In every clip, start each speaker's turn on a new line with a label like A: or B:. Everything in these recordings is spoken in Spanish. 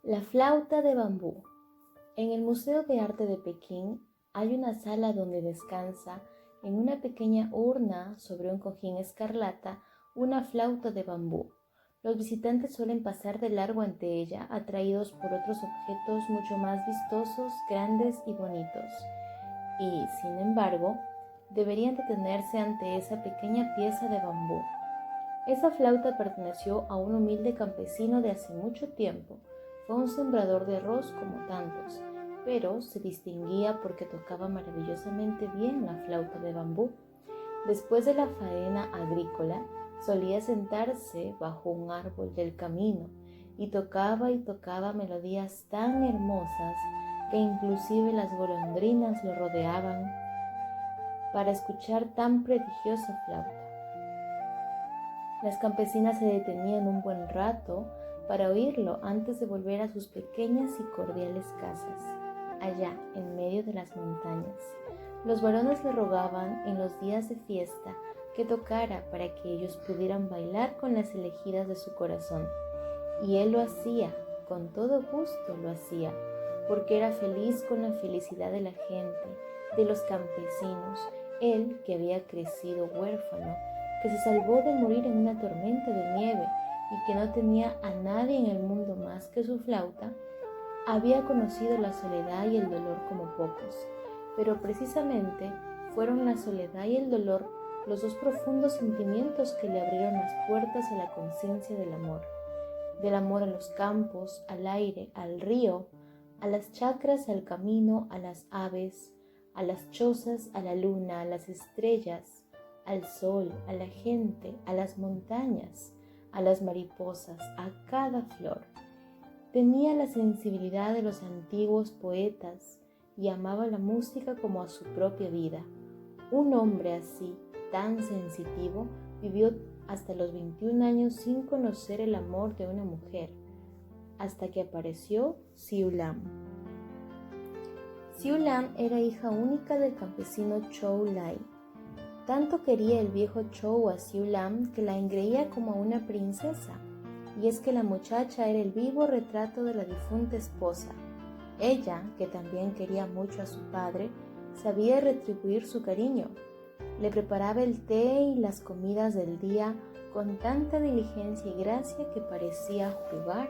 A: La flauta de bambú. En el Museo de Arte de Pekín hay una sala donde descansa, en una pequeña urna sobre un cojín escarlata, una flauta de bambú. Los visitantes suelen pasar de largo ante ella, atraídos por otros objetos mucho más vistosos, grandes y bonitos. Y, sin embargo, deberían detenerse ante esa pequeña pieza de bambú. Esa flauta perteneció a un humilde campesino de hace mucho tiempo. Fue un sembrador de arroz como tantos, pero se distinguía porque tocaba maravillosamente bien la flauta de bambú. Después de la faena agrícola, solía sentarse bajo un árbol del camino y tocaba melodías tan hermosas que inclusive las golondrinas lo rodeaban para escuchar tan prodigiosa flauta. Las campesinas se detenían un buen rato para oírlo antes de volver a sus pequeñas y cordiales casas, allá en medio de las montañas. Los varones le rogaban en los días de fiesta que tocara para que ellos pudieran bailar con las elegidas de su corazón. Y él lo hacía, con todo gusto lo hacía, porque era feliz con la felicidad de la gente, de los campesinos, él que había crecido huérfano, que se salvó de morir en una tormenta de nieve y que no tenía a nadie en el mundo más que su flauta, había conocido la soledad y el dolor como pocos, pero precisamente fueron la soledad y el dolor los dos profundos sentimientos que le abrieron las puertas a la conciencia del amor a los campos, al aire, al río, a las chacras, al camino, a las aves, a las chozas, a la luna, a las estrellas, al sol, a la gente, a las montañas, a las mariposas, a cada flor. Tenía la sensibilidad de los antiguos poetas y amaba la música como a su propia vida. Un hombre así, tan sensitivo, vivió hasta los 21 años sin conocer el amor de una mujer, hasta que apareció Siu Lam. Siu Lam era hija única del campesino Chou Lai. Tanto quería el viejo Chou a Siu Lam que la engreía como a una princesa, y es que la muchacha era el vivo retrato de la difunta esposa. Ella, que también quería mucho a su padre, sabía retribuir su cariño. Le preparaba el té y las comidas del día con tanta diligencia y gracia que parecía jugar,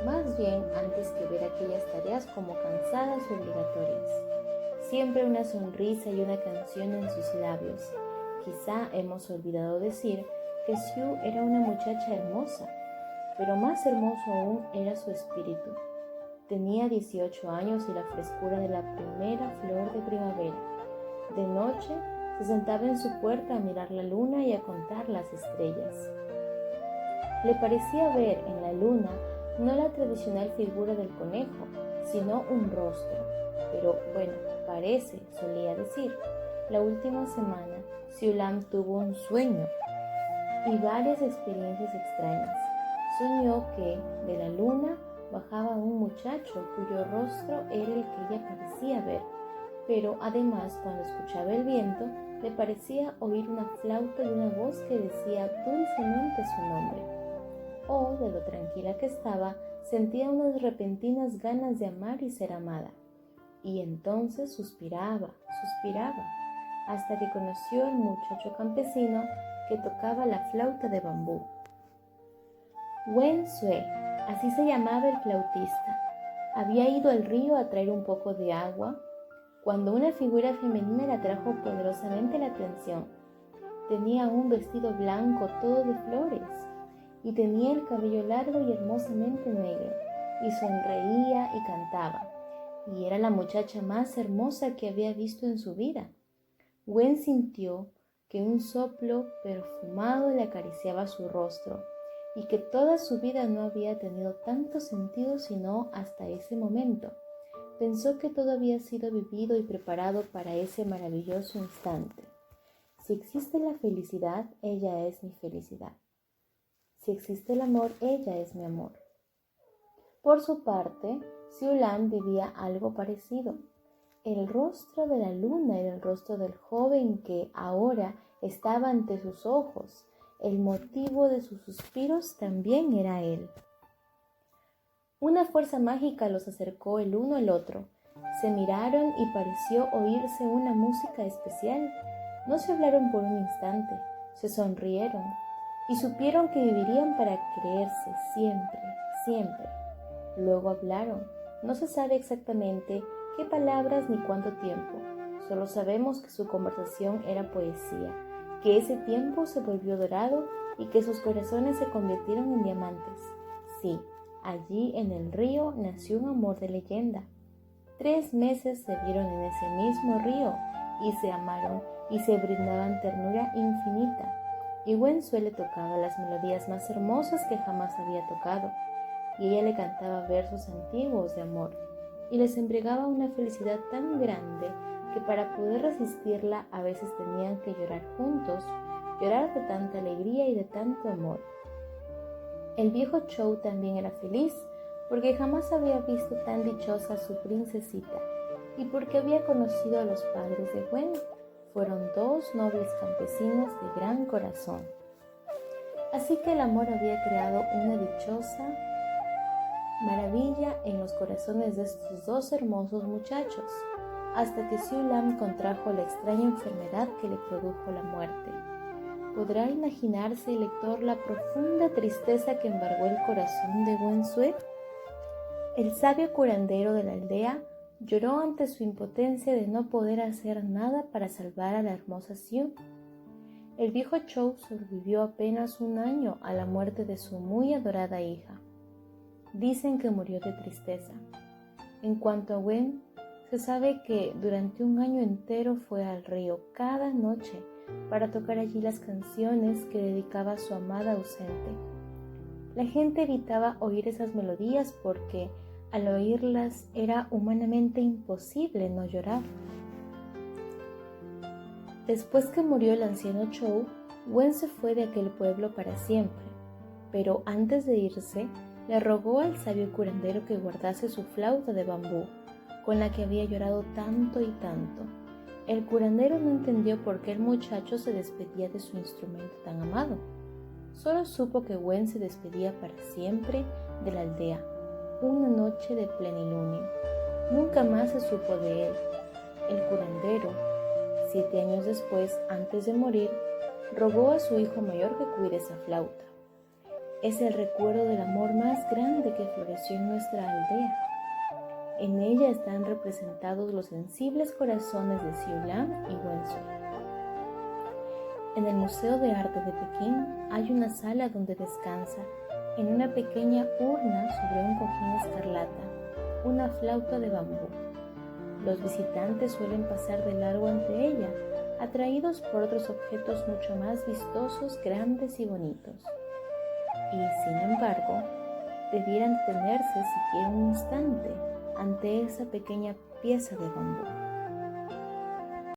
A: más bien antes que ver aquellas tareas como cansadas y obligatorias. Siempre una sonrisa y una canción en sus labios. Quizá hemos olvidado decir que Siu era una muchacha hermosa, pero más hermoso aún era su espíritu. Tenía 18 años y la frescura de la primera flor de primavera. De noche se sentaba en su puerta a mirar la luna y a contar las estrellas. Le parecía ver en la luna no la tradicional figura del conejo, sino un rostro. Pero bueno, parece, solía decir. La última semana, Siu Lam tuvo un sueño y varias experiencias extrañas. Soñó que de la luna bajaba un muchacho cuyo rostro era el que ella parecía ver, pero además cuando escuchaba el viento le parecía oír una flauta y una voz que decía dulcemente su nombre. De lo tranquila que estaba, sentía unas repentinas ganas de amar y ser amada. Y entonces suspiraba, hasta que conoció al muchacho campesino que tocaba la flauta de bambú. Wen Sue, así se llamaba el flautista, había ido al río a traer un poco de agua cuando una figura femenina le atrajo poderosamente la atención. Tenía un vestido blanco todo de flores y tenía el cabello largo y hermosamente negro, y sonreía y cantaba, y era la muchacha más hermosa que había visto en su vida. Wen sintió que un soplo perfumado le acariciaba su rostro y que toda su vida no había tenido tanto sentido sino hasta ese momento. Pensó que todo había sido vivido y preparado para ese maravilloso instante. Si existe la felicidad, ella es mi felicidad. Si existe el amor, ella es mi amor. Por su parte, Siu Lam vivía algo parecido. El rostro de la luna era el rostro del joven que ahora estaba ante sus ojos. El motivo de sus suspiros también era él. Una fuerza mágica los acercó el uno al otro. Se miraron y pareció oírse una música especial. No se hablaron por un instante, se sonrieron y supieron que vivirían para creerse siempre, siempre. Luego hablaron. No se sabe exactamente qué palabras ni cuánto tiempo. Solo sabemos que su conversación era poesía, que ese tiempo se volvió dorado y que sus corazones se convirtieron en diamantes. Sí, allí en el río nació un amor de leyenda. 3 meses se vieron en ese mismo río y se amaron y se brindaban ternura infinita. Y Wensué le tocaba las melodías más hermosas que jamás había tocado, y ella le cantaba versos antiguos de amor, y les embriagaba una felicidad tan grande que para poder resistirla a veces tenían que llorar juntos, llorar de tanta alegría y de tanto amor. El viejo Chou también era feliz, porque jamás había visto tan dichosa a su princesita, y porque había conocido a los padres de Wen. Fueron 2 nobles campesinos de gran corazón. Así que el amor había creado una dichosa maravilla en los corazones de estos 2 hermosos muchachos, hasta que Xiu Lam contrajo la extraña enfermedad que le produjo la muerte. ¿Podrá imaginarse el lector la profunda tristeza que embargó el corazón de Wensué? El sabio curandero de la aldea lloró ante su impotencia de no poder hacer nada para salvar a la hermosa Xiu. El viejo Chou sobrevivió apenas 1 año a la muerte de su muy adorada hija. Dicen que murió de tristeza. En cuanto a Wen, se sabe que durante 1 año entero fue al río cada noche para tocar allí las canciones que dedicaba a su amada ausente. La gente evitaba oír esas melodías porque al oírlas era humanamente imposible no llorar. Después que murió el anciano Chou, Wen se fue de aquel pueblo para siempre, pero antes de irse, le rogó al sabio curandero que guardase su flauta de bambú, con la que había llorado tanto y tanto. El curandero no entendió por qué el muchacho se despedía de su instrumento tan amado. Solo supo que Wen se despedía para siempre de la aldea, una noche de plenilunio. Nunca más se supo de él. El curandero, 7 años después, antes de morir, rogó a su hijo mayor que cuide esa flauta. Es el recuerdo del amor más grande que floreció en nuestra aldea. En ella están representados los sensibles corazones de Xiu Lam y Wensué. En el Museo de Arte de Pekín hay una sala donde descansa, en una pequeña urna sobre un cojín escarlata, una flauta de bambú. Los visitantes suelen pasar de largo ante ella, atraídos por otros objetos mucho más vistosos, grandes y bonitos. Y, sin embargo, debieran detenerse siquiera un instante ante esa pequeña pieza de bambú.